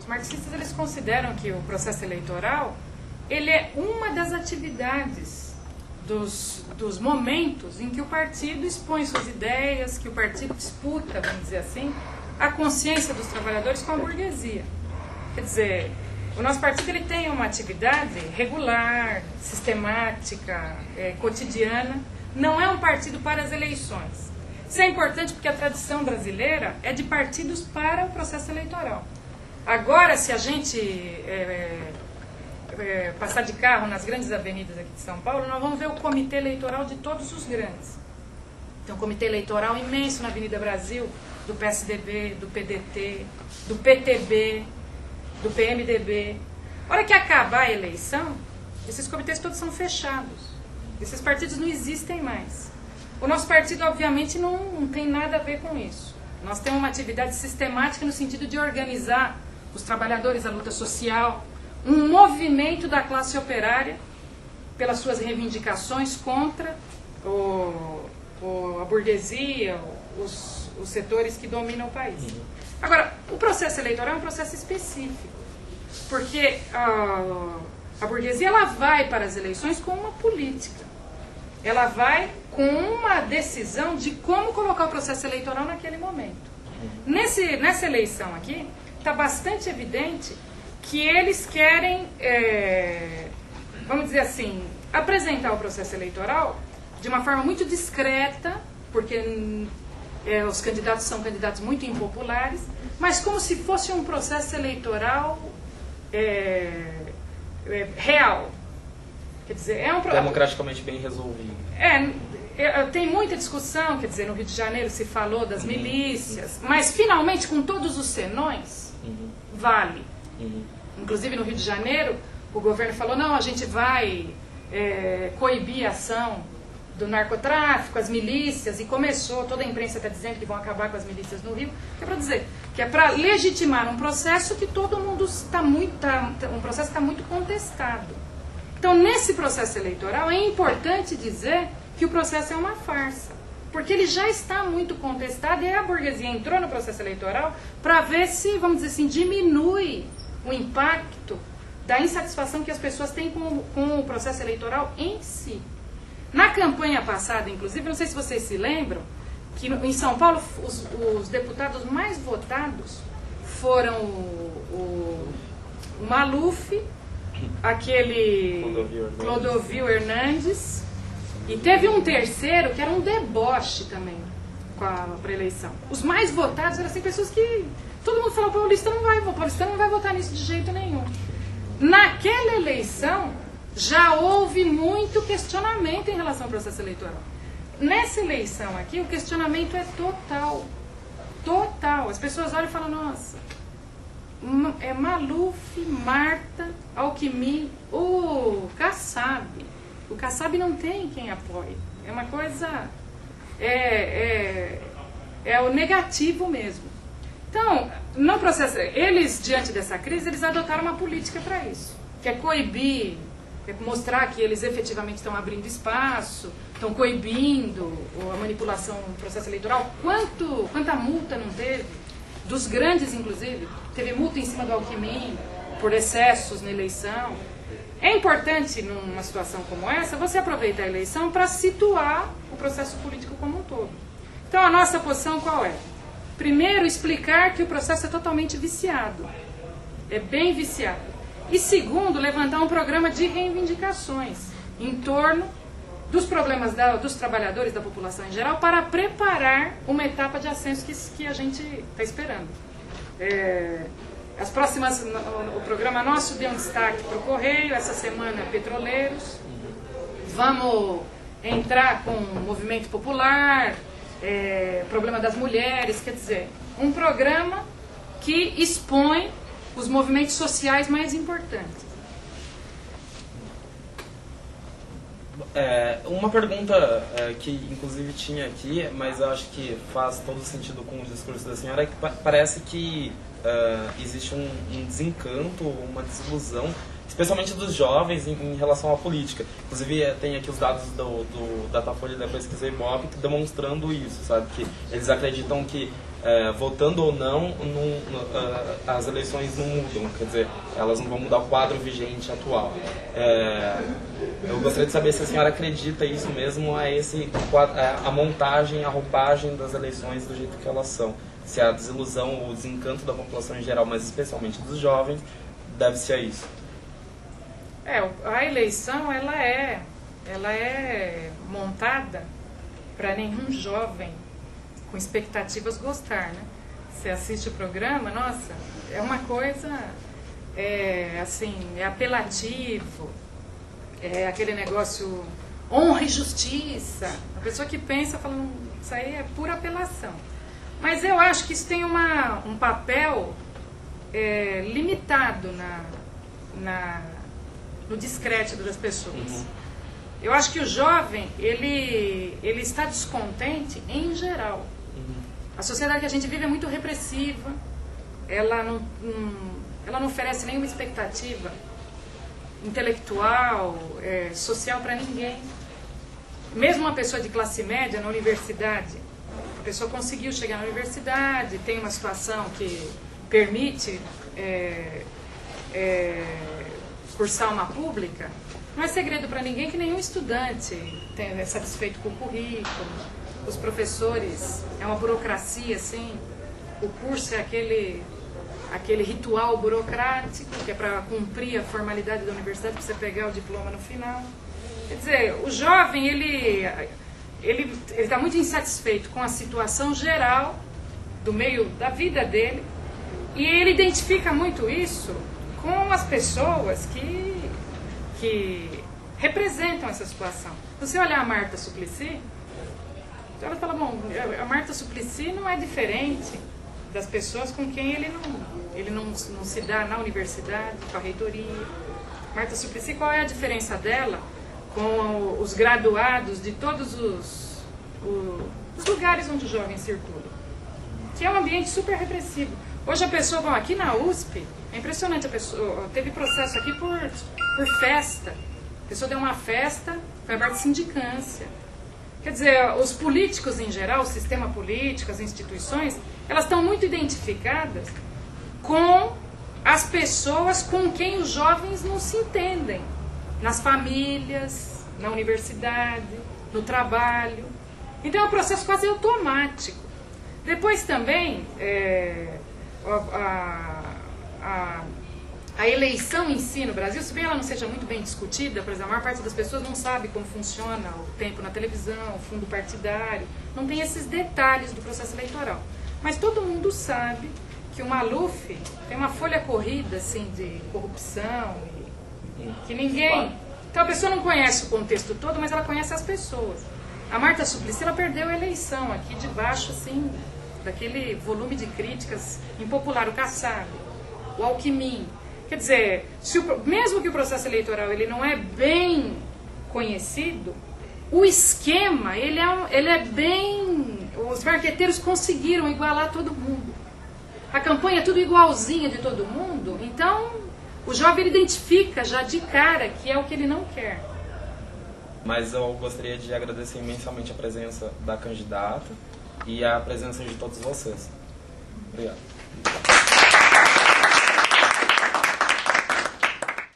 Os marxistas, eles consideram que o processo eleitoral, ele é uma das atividades dos momentos em que o partido expõe suas ideias, que o partido disputa, vamos dizer assim, a consciência dos trabalhadores com a burguesia. Quer dizer, o nosso partido ele tem uma atividade regular, sistemática, cotidiana, não é um partido para as eleições. Isso é importante porque a tradição brasileira é de partidos para o processo eleitoral. Agora, se a gente passar de carro nas grandes avenidas aqui de São Paulo, nós vamos ver o comitê eleitoral de todos os grandes. Tem um comitê eleitoral imenso na Avenida Brasil, do PSDB, do PDT, do PTB, do PMDB. A hora que acabar a eleição, esses comitês todos são fechados. Esses partidos não existem mais. O nosso partido, obviamente, não tem nada a ver com isso. Nós temos uma atividade sistemática no sentido de organizar os trabalhadores, a luta social, um movimento da classe operária pelas suas reivindicações contra a burguesia, os setores que dominam o país. Agora, o processo eleitoral é um processo específico, porque a burguesia ela vai para as eleições com uma política. Ela vai com uma decisão de como colocar o processo eleitoral naquele momento. Nessa eleição aqui, está bastante evidente que eles querem, vamos dizer assim, apresentar o processo eleitoral de uma forma muito discreta, porque os candidatos são candidatos muito impopulares, mas como se fosse um processo eleitoral real. Quer dizer, democraticamente bem resolvido. Tem muita discussão, quer dizer, no Rio de Janeiro se falou das milícias, mas finalmente com todos os senões, vale. Inclusive no Rio de Janeiro, o governo falou, não, a gente vai coibir a ação do narcotráfico, as milícias, e começou, toda a imprensa está dizendo que vão acabar com as milícias no Rio, que é para dizer, que é para legitimar um processo que todo mundo um processo que está muito contestado. Então, nesse processo eleitoral, é importante dizer que o processo é uma farsa, porque ele já está muito contestado e a burguesia entrou no processo eleitoral para ver se, vamos dizer assim, diminui o impacto da insatisfação que as pessoas têm com o processo eleitoral em si. Na campanha passada, inclusive, não sei se vocês se lembram, que em São Paulo os deputados mais votados foram o Maluf, aquele Clodovil Hernandes, e teve um terceiro que era um deboche também para a eleição. Os mais votados eram assim, pessoas que todo mundo falou, o paulista não vai votar nisso de jeito nenhum. Naquela eleição já houve muito questionamento em relação ao processo eleitoral. Nessa eleição aqui o questionamento é total. As pessoas olham e falam, nossa, é Maluf, Marta, Alckmin, o Kassab. O Kassab não tem quem apoie. É uma coisa... É o negativo mesmo. Então, no processo, eles, diante dessa crise, eles adotaram uma política para isso. Que é coibir, é mostrar que eles efetivamente estão abrindo espaço, estão coibindo a manipulação do processo eleitoral. Quanta multa não teve? Dos grandes, inclusive. Teve multa em cima do Alckmin por excessos na eleição. É importante, numa situação como essa, você aproveitar a eleição para situar o processo político como um todo. Então, a nossa posição qual é? Primeiro, explicar que o processo é totalmente viciado. É bem viciado. E segundo, levantar um programa de reivindicações em torno dos problemas dos trabalhadores, da população em geral, para preparar uma etapa de ascenso que a gente está esperando. As próximas, o programa nosso deu um destaque para o Correio, essa semana Petroleiros. Vamos entrar com o movimento popular, problema das mulheres, quer dizer, um programa que expõe os movimentos sociais mais importantes. Uma pergunta que inclusive tinha aqui, mas eu acho que faz todo sentido com o discurso da senhora, é que parece que existe um desencanto, uma desilusão, especialmente dos jovens em relação à política. Inclusive tem aqui os dados do Datafolha da pesquisa Ibope demonstrando isso, sabe? Que eles acreditam que votando ou não, as eleições não mudam, quer dizer, elas não vão mudar o quadro vigente atual. Eu gostaria de saber se a senhora acredita isso mesmo, a montagem, a roupagem das eleições do jeito que elas são. Se a desilusão ou o desencanto da população em geral, mas especialmente dos jovens, deve-se a isso. A eleição ela é montada para nenhum jovem com expectativas gostar, né? Você assiste o programa, nossa, é uma coisa, assim, é apelativo, é aquele negócio honra e justiça. A pessoa que pensa falando, isso aí é pura apelação. Mas eu acho que isso tem um papel limitado no descrédito das pessoas. Eu acho que o jovem, ele está descontente em geral. A sociedade que a gente vive é muito repressiva, ela não oferece nenhuma expectativa intelectual, social para ninguém. Mesmo uma pessoa de classe média na universidade, a pessoa conseguiu chegar na universidade, tem uma situação que permite cursar uma pública, não é segredo para ninguém que nenhum estudante é satisfeito com o currículo, os professores, é uma burocracia, assim, o curso é aquele ritual burocrático, que é para cumprir a formalidade da universidade, para você pegar o diploma no final. Quer dizer, o jovem, ele está muito insatisfeito com a situação geral do meio da vida dele, e ele identifica muito isso com as pessoas que representam essa situação. Se você olhar a Marta Suplicy, ela fala, bom, a Marta Suplicy não é diferente das pessoas com quem ele não se dá na universidade, com a reitoria. Marta Suplicy, qual é a diferença dela com os graduados de todos os lugares onde os jovens circulam? Que é um ambiente super repressivo. Hoje a pessoa, bom, aqui na USP, é impressionante, a pessoa teve processo aqui por festa. A pessoa deu uma festa, foi aberta sindicância. Quer dizer, os políticos em geral, o sistema político, as instituições, elas estão muito identificadas com as pessoas com quem os jovens não se entendem. Nas famílias, na universidade, no trabalho. Então é um processo quase automático. Depois também, a eleição em si no Brasil, se bem ela não seja muito bem discutida, por exemplo, a maior parte das pessoas não sabe como funciona o tempo na televisão, o fundo partidário, não tem esses detalhes do processo eleitoral. Mas todo mundo sabe que o Maluf tem uma folha corrida assim, de corrupção, que ninguém... Então a pessoa não conhece o contexto todo, mas ela conhece as pessoas. A Marta Suplicy, ela perdeu a eleição aqui debaixo, assim, daquele volume de críticas impopular, o Kassab, o Alckmin. Quer dizer, mesmo que o processo eleitoral ele não é bem conhecido, o esquema, ele é bem... Os marqueteiros conseguiram igualar todo mundo. A campanha é tudo igualzinha de todo mundo, então o jovem ele identifica já de cara que é o que ele não quer. Mas eu gostaria de agradecer imensamente a presença da candidata e a presença de todos vocês. Obrigado.